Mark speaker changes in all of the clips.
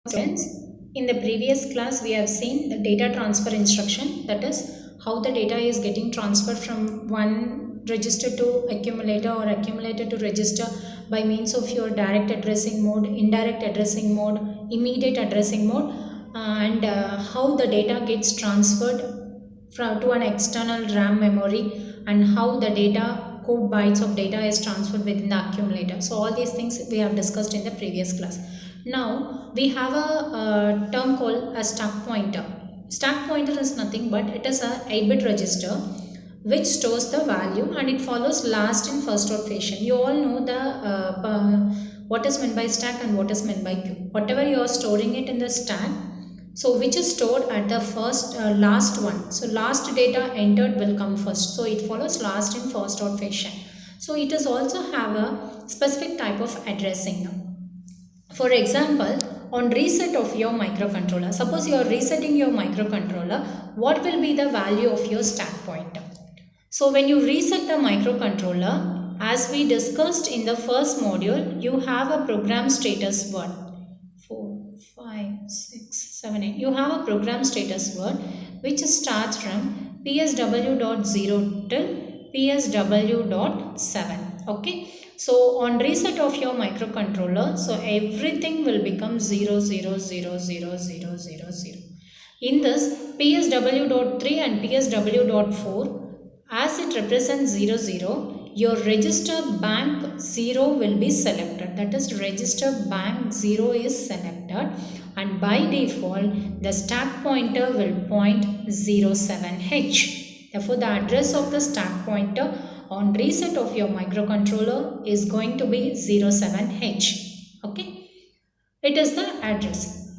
Speaker 1: Students, in the previous class we have seen the data transfer instruction, that is how the data is getting transferred from one register to accumulator or accumulator to register by means of your direct addressing mode, indirect addressing mode, immediate addressing mode, and how the data gets transferred to an external RAM memory, and how the data code bytes of data is transferred within the accumulator. So all these things we have discussed in the previous class. Now we have a term called a stack pointer. Stack pointer is nothing but it is a 8-bit register which stores the value and it follows last in first out fashion. You all know the what is meant by stack and what is meant by queue. Whatever you are storing it in the stack, so which is stored at the first last one. So last data entered will come first. So it follows last in first out fashion. So it is also have a specific type of addressing. For example, on reset of your microcontroller, suppose you are resetting your microcontroller, what will be the value of your stack pointer? So when you reset the microcontroller, as we discussed in the first module, you have a program status word. 4, 5, 6, 7, 8. You have a program status word which starts from PSW.0 till PSW.7. Okay. So on reset of your microcontroller, so everything will become 0, 0, 0, 0, 0, 0, 0. In this PSW.3 and PSW.4, as it represents 0, 0, your register bank 0 will be selected. That is, register bank 0 is selected, and by default the stack pointer will point 07H. Therefore, the address of the stack pointer on reset of your microcontroller is going to be 07H. Okay, it is the address.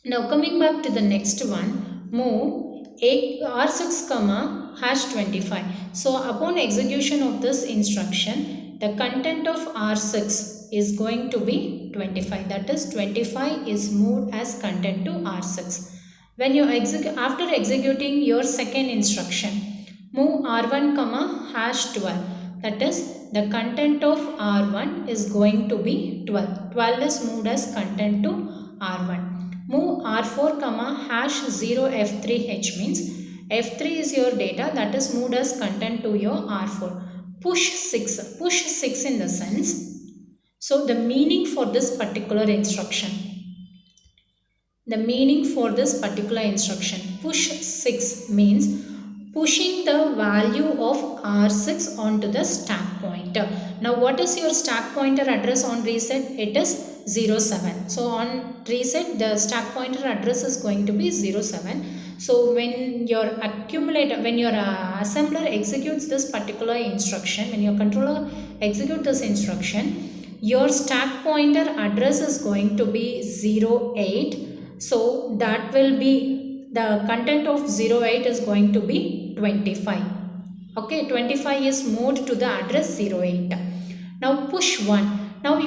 Speaker 1: Now coming back to the next one, move R6 comma hash 25. So upon execution of this instruction, the content of R6 is going to be 25. That is, 25 is moved as content to R6. When you after executing your second instruction, move R1 comma hash 12. That is, the content of R1 is going to be 12. 12 is moved as content to R1. Move R4 comma hash 0F3H means F3 is your data that is moved as content to your R4. Push 6. Push 6 in the sense. So the meaning for this particular instruction. The meaning for this particular instruction. Push 6 means pushing the value of R6 onto the stack pointer. Now what is your stack pointer address on reset? It is 07. So on reset the stack pointer address is going to be 07. So when your accumulator, when your assembler executes this particular instruction, when your controller executes this instruction, your stack pointer address is going to be 08. So that will be the content of 08 is going to be 25. Okay, 25 is moved to the address 08. Now push 1. Now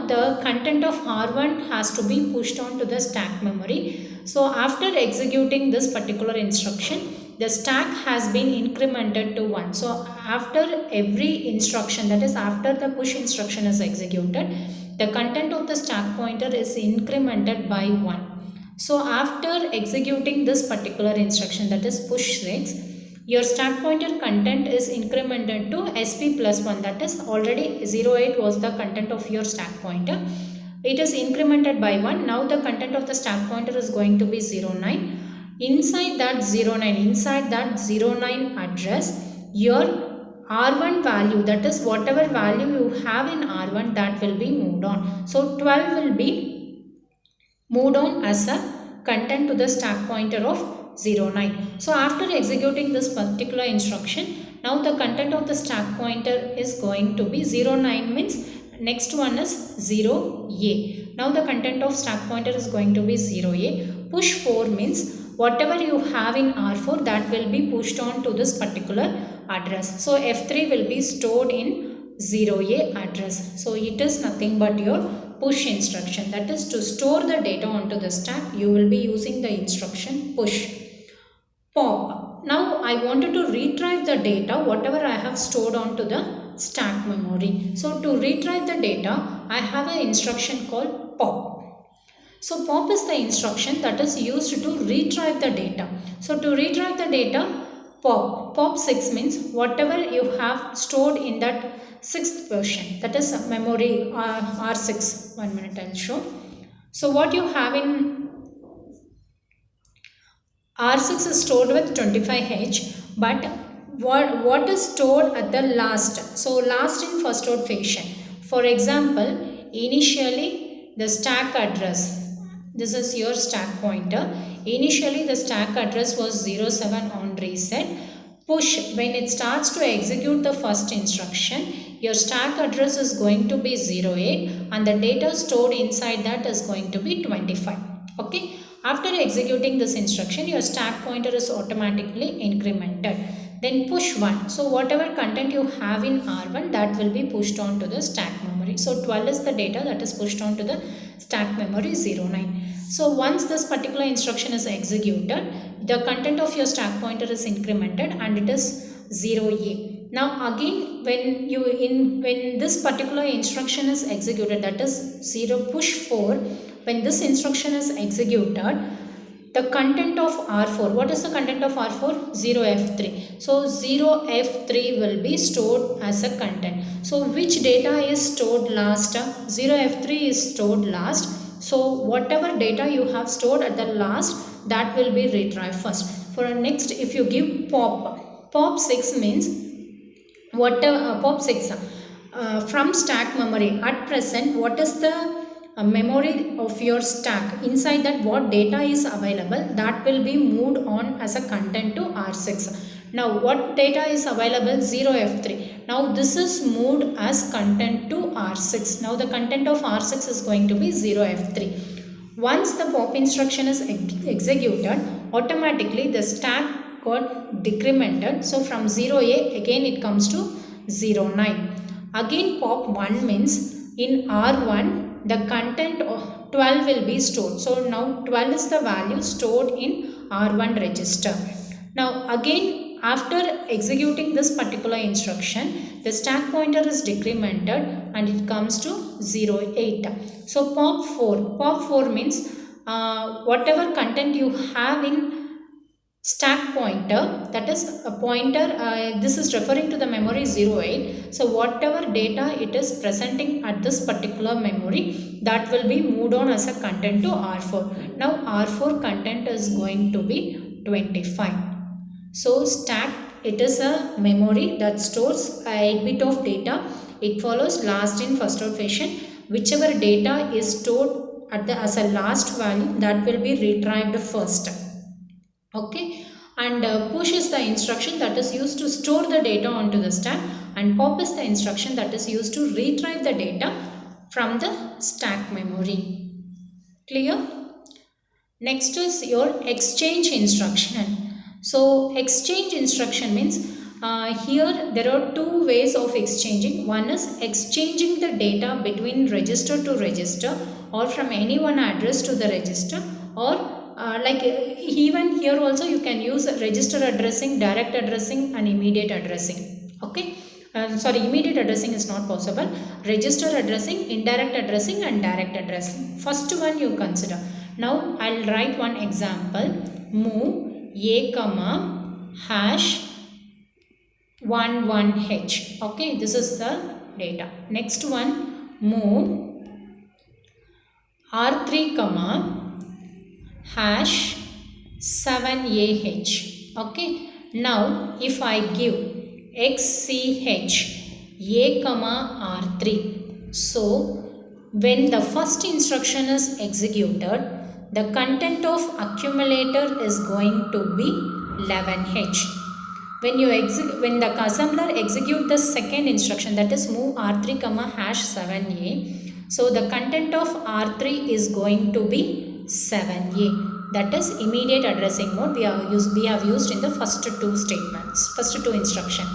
Speaker 1: the content of R1 has to be pushed on to the stack memory. So after executing this particular instruction, the stack has been incremented to 1. So after every instruction, that is after the push instruction is executed, the content of the stack pointer is incremented by 1. So after executing this particular instruction, that is push 6, your stack pointer content is incremented to SP plus 1. That is, already 08 was the content of your stack pointer. It is incremented by 1. Now the content of the stack pointer is going to be 09. Inside that 09 address, your R1 value, that is whatever value you have in R1, that will be moved on. So 12 will be moved on as a content to the stack pointer of 09. So after executing this particular instruction, now the content of the stack pointer is going to be 09 means next one is 0A. Now the content of stack pointer is going to be 0A. Push 4 means whatever you have in R4, that will be pushed on to this particular address. So F3 will be stored in 0A address. So it is nothing but your push instruction. That is, to store the data onto the stack, you will be using the instruction push. Pop. Now I wanted to retrieve the data whatever I have stored onto the stack memory. So to retrieve the data, I have an instruction called pop. So pop is the instruction that is used to retrieve the data. So to retrieve the data, pop 6 means whatever you have stored in that sixth portion, that is memory R6. 1 minute, I'll show. So what you have in R6 is stored with 25H, but what is stored at the last? So last in first order fashion. For example, initially the stack address, this is your stack pointer. Initially the stack address was 07 on reset. Push, when it starts to execute the first instruction, your stack address is going to be 08 and the data stored inside that is going to be 25. Okay. After executing this instruction, your stack pointer is automatically incremented. Then push 1. So whatever content you have in R1, that will be pushed on to the stack memory. So 12 is the data that is pushed on to the stack memory 09. So once this particular instruction is executed, the content of your stack pointer is incremented and it is 0A. Now again, when this particular instruction is executed, that is push 4, when this instruction is executed, the content of R4, what is the content of R4? 0F3. So 0F3 will be stored as a content. So which data is stored last? 0F3 is stored last. So whatever data you have stored at the last, that will be retrieved first. For next, if you give pop 6 means whatever pop 6 from stack memory. At present, what is the memory of your stack? Inside that, what data is available, that will be moved on as a content to R6. Now what data is available? 0F3. Now this is moved as content to R6. Now the content of R6 is going to be 0F3. Once the pop instruction is executed, automatically the stack got decremented. So from 0A again it comes to 09. Again pop 1 means in R1 the content of 12 will be stored. So now 12 is the value stored in R1 register. Now again, after executing this particular instruction, the stack pointer is decremented and it comes to 08. So pop 4 means whatever content you have in stack pointer, that is a pointer, this is referring to the memory 08. So whatever data it is presenting at this particular memory, that will be moved on as a content to R4. Now R4 content is going to be 25. So stack, it is a memory that stores 8 bit of data. It follows last in first out fashion. Whichever data is stored at the as a last value, that will be retrieved first. Okay, and push is the instruction that is used to store the data onto the stack, and pop is the instruction that is used to retrieve the data from the stack memory. Clear? Next is your exchange instruction. So exchange instruction means here there are two ways of exchanging. One is exchanging the data between register to register or from any one address to the register, or even here also you can use register addressing, direct addressing and immediate addressing. Okay, immediate addressing is not possible. Register addressing, indirect addressing and direct addressing. First one you consider. Now I'll write one example. Move a comma hash 11h. Okay, this is the data. Next one, move R3 comma hash 7AH. Okay, now if I give XCH A comma R3, so when the first instruction is executed, the content of accumulator is going to be 11H. When the assembler execute the second instruction, that is move R3 comma hash 7A, so the content of R3 is going to be 7A. That is immediate addressing mode we have used in the first two statements, first two instruction.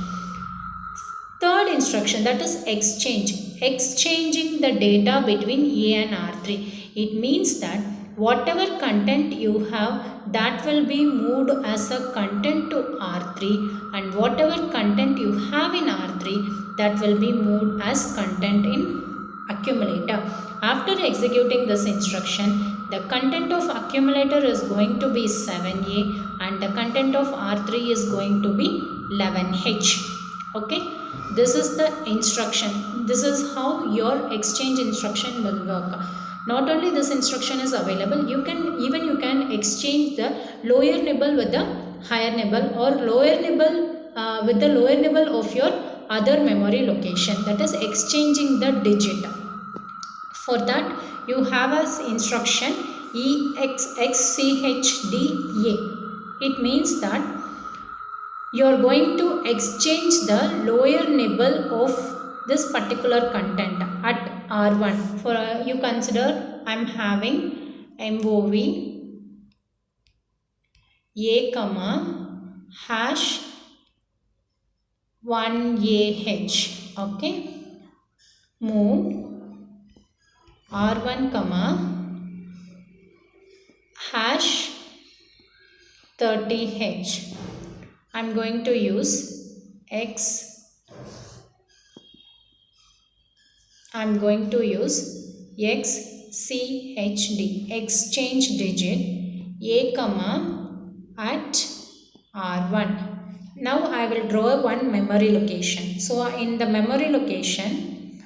Speaker 1: Third instruction, that is exchanging the data between A and R3. It means that whatever content you have, that will be moved as a content to R3, and whatever content you have in R3, that will be moved as content in accumulator. After executing this instruction, the content of accumulator is going to be 7A and the content of R3 is going to be 11H. Okay, this is the instruction. This is how your exchange instruction will work. Not only this instruction is available, you can exchange the lower nibble with the higher nibble, or lower nibble with the lower nibble of your other memory location, that is exchanging the digit. For that you have as instruction EXXCHDA. It means that you are going to exchange the lower nibble of this particular content at R1. For you consider I am having MOV A comma hash 1AH. Okay, move R1 comma hash 30H. I am going to use XCHD, exchange digit A comma at R1. Now I will draw one memory location. So in the memory location,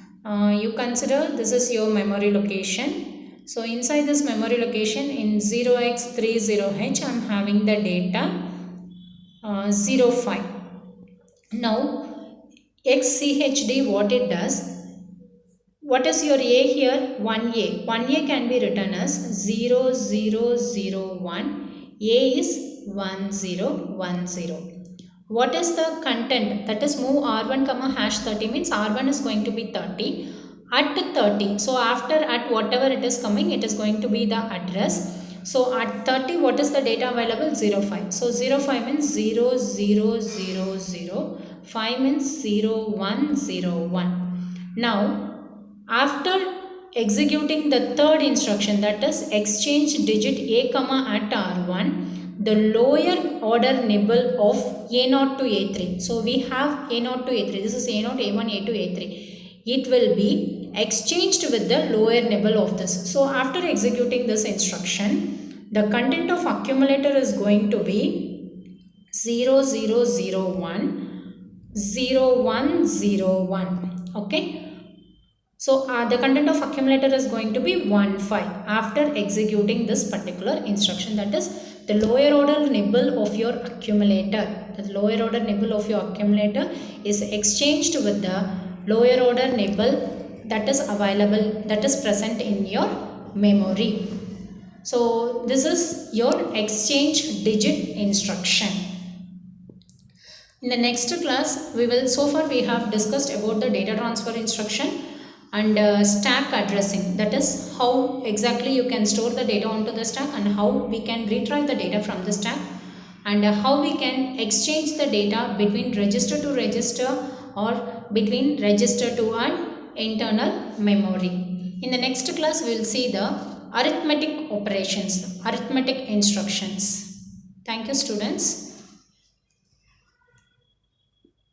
Speaker 1: you consider this is your memory location. So inside this memory location in 0x30H I am having the data 05. Now XCHD, what it does, what is your A here? 1A. 1A can be written as 0001. A is 1010. What is the content? That is move R1 comma hash 30 means R1 is going to be 30 at 30. So after at whatever it is coming, it is going to be the address. So at 30, what is the data available? 05. So 05 means 0000. 5 means 0101. Now after executing the third instruction, that is exchange digit A comma at R1, the lower order nibble of A0 to A3. So we have A0 to A3. This is A0, A1, A2, A3. It will be exchanged with the lower nibble of this. So after executing this instruction, the content of accumulator is going to be 0001, 0101. Okay. So the content of accumulator is going to be 15 after executing this particular instruction, that is the lower order nibble of your accumulator. The lower order nibble of your accumulator is exchanged with the lower order nibble that is available, that is present in your memory. So this is your exchange digit instruction. In the next class, so far we have discussed about the data transfer instruction and stack addressing, that is how exactly you can store the data onto the stack and how we can retrieve the data from the stack, and how we can exchange the data between register to register or between register to an internal memory. In the next class we will see the arithmetic operations, arithmetic instructions. Thank you students.